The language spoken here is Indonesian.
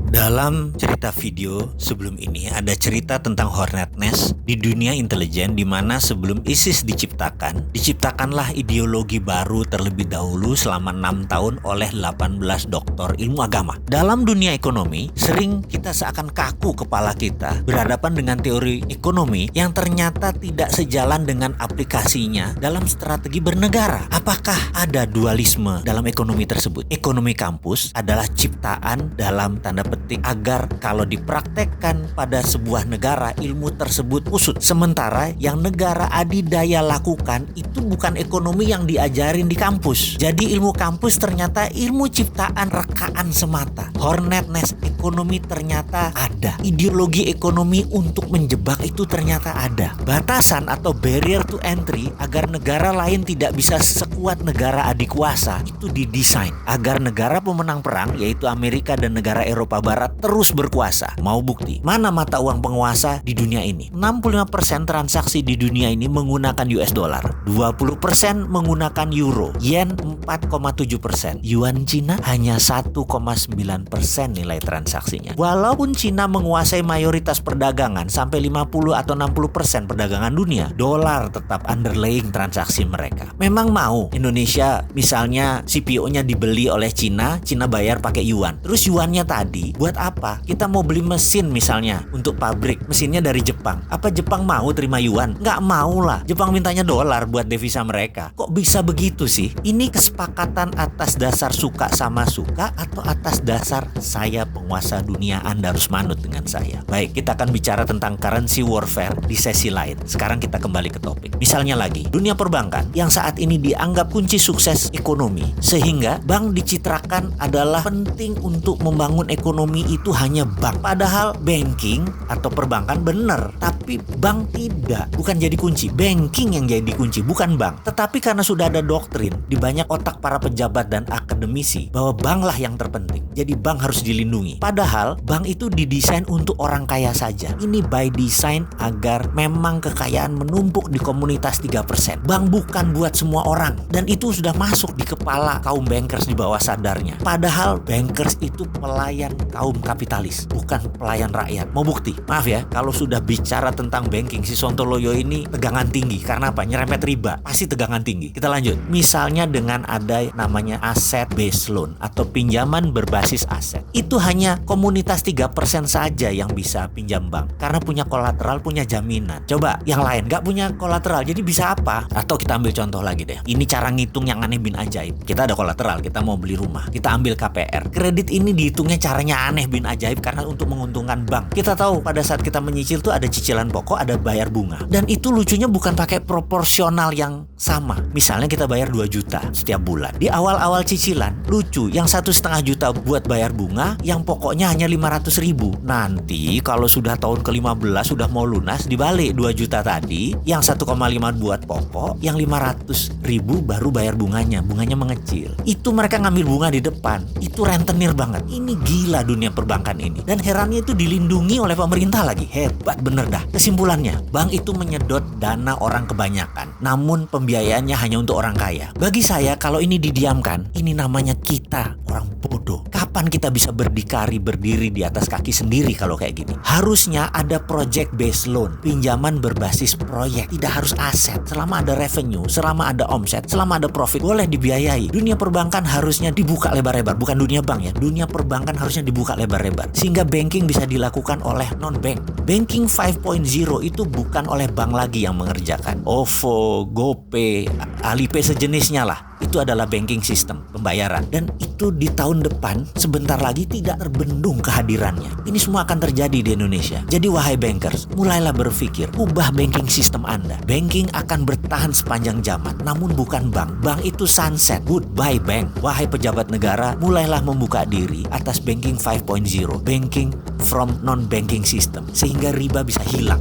Dalam cerita video sebelum ini ada cerita tentang Hornet Nest di dunia intelijen, di mana sebelum ISIS diciptakanlah ideologi baru terlebih dahulu selama 6 tahun oleh 18 doktor ilmu agama. Dalam dunia ekonomi, sering kita seakan kaku kepala kita berhadapan dengan teori ekonomi yang ternyata tidak sejalan dengan aplikasinya dalam strategi bernegara. Apakah ada dualisme dalam ekonomi tersebut? Ekonomi kampus adalah ciptaan dalam tanda petik agar kalau dipraktekkan pada sebuah negara ilmu tersebut usut. Sementara yang negara adidaya lakukan itu bukan ekonomi yang diajarin di kampus. Jadi ilmu kampus ternyata ilmu ciptaan rekaan semata. Hornet Nest ekonomi ternyata ada. Ideologi ekonomi untuk menjebak itu ternyata ada. Batasan atau barrier to entry agar negara lain tidak bisa sekuat negara adik kuasa itu didesain agar negara pemenang perang yaitu Amerika dan negara Eropa Barat terus berkuasa. Mau bukti? Mana mata uang penguasa di dunia ini? 65% transaksi di dunia ini menggunakan US dollar, 20% menggunakan euro, yen 4,7%, yuan Cina hanya 1,9% nilai transaksinya. Walaupun Cina menguasai mayoritas perdagangan sampai 50 atau 60% perdagangan dunia, dolar tetap underlying transaksi mereka. Memang mau Indonesia misalnya CPO-nya dibeli oleh Cina bayar pakai yuan. Terus yuannya tadi buat apa? Kita mau beli mesin misalnya untuk pabrik, mesinnya dari Jepang. Apa Jepang mau terima yuan? Nggak mau lah. Jepang mintanya dolar buat devisa mereka. Kok bisa begitu sih? Ini kesepakatan atas dasar suka sama suka atau atas dasar saya penguasa dunia, Anda harus manut dengan saya. Baik, kita akan bicara tentang currency warfare di sesi lain. Sekarang kita kembali ke topik. Misalnya lagi, dunia perbankan yang saat ini dianggap kunci sukses ekonomi, sehingga bank dicitrakan adalah penting untuk membangun ekonomi itu hanya bank. Padahal banking atau perbankan benar, tapi bank tidak. Bukan jadi kunci. Banking yang jadi kunci, bukan bank. Tetapi karena sudah ada doktrin di banyak otak para pejabat dan akademisi bahwa banklah yang terpenting. Jadi bank harus dilindungi. Padahal bank itu didesain untuk orang kaya saja. Ini by design agar memang kekayaan menumpuk di komunitas 3%. Bank bukan buat semua orang. Dan itu sudah masuk di kepala kaum bankers di bawah sadarnya. Padahal bankers itu pelayan kaum kapitalis, bukan pelayan rakyat. Mau bukti? Maaf ya, kalau sudah bicara tentang banking, si Sontoloyo ini tegangan tinggi. Karena apa? Nyerempet riba, pasti tegangan tinggi. Kita lanjut. Misalnya dengan ada namanya asset based loan atau pinjaman berbasis aset. Itu hanya komunitas 3% saja yang bisa pinjam bank. Karena punya kolateral, punya jaminan. Coba yang lain nggak punya kolateral, jadi bisa apa? Atau kita ambil contoh lagi deh. Ini cara ngitung yang aneh bin ajaib. Kita ada kolateral, kita mau beli rumah. Kita ambil KPR. Kredit ini dihitungnya caranya aneh bin ajaib karena untuk menguntungkan bank. Kita tahu pada saat kita menyicil tuh ada cicilan pokok, ada bayar bunga. Dan itu lucunya bukan pakai proporsional yang sama. Misalnya kita bayar 2 juta setiap bulan. Di awal-awal cicilan, lucu. Yang 1,5 juta buat bayar bunga, yang pokoknya hanya 500 ribu. Nanti kalau sudah tahun ke-15 sudah mau lunas, dibalik 2 juta tadi, yang 1,5 buat pokok, yang 500 ribu baru bayar bunganya. Bunganya mengecil. Itu mereka ngambil bunga di depan. Itu rentenir banget. Ini gila dunia perbankan ini. Dan herannya itu dilindungi oleh pemerintah lagi. Hebat bener dah. Kesimpulannya, bank itu menyedot dana orang kebanyakan. Namun pembiayaannya hanya untuk orang kaya. Bagi saya, kalau ini didiamkan, ini namanya kita orang bodoh. Kapan kita bisa berdiri di atas kaki sendiri kalau kayak gini? Harusnya ada project based loan, pinjaman berbasis proyek. Tidak harus aset. Selama ada revenue, selama ada omset, selama ada profit, boleh dibiayai. Dunia perbankan harusnya dibuka lebar-lebar. Bukan dunia bank ya. Dunia perbankan harusnya dibuka lebar-lebar. Sehingga banking bisa dilakukan oleh non-bank. Banking 5.0 itu bukan oleh bank lagi yang mengerjakan. OVO, GoPay, Alipay sejenisnya lah. Itu adalah banking system pembayaran. Dan itu di tahun depan sebentar lagi tidak terbendung kehadirannya. Ini semua akan terjadi di Indonesia. Jadi wahai bankers, mulailah berpikir, ubah banking system Anda. Banking akan bertahan sepanjang zaman, namun bukan bank. Bank itu sunset. Goodbye bank. Wahai pejabat negara, mulailah membuka diri atas banking 5.0. Banking from non-banking system. Sehingga riba bisa hilang.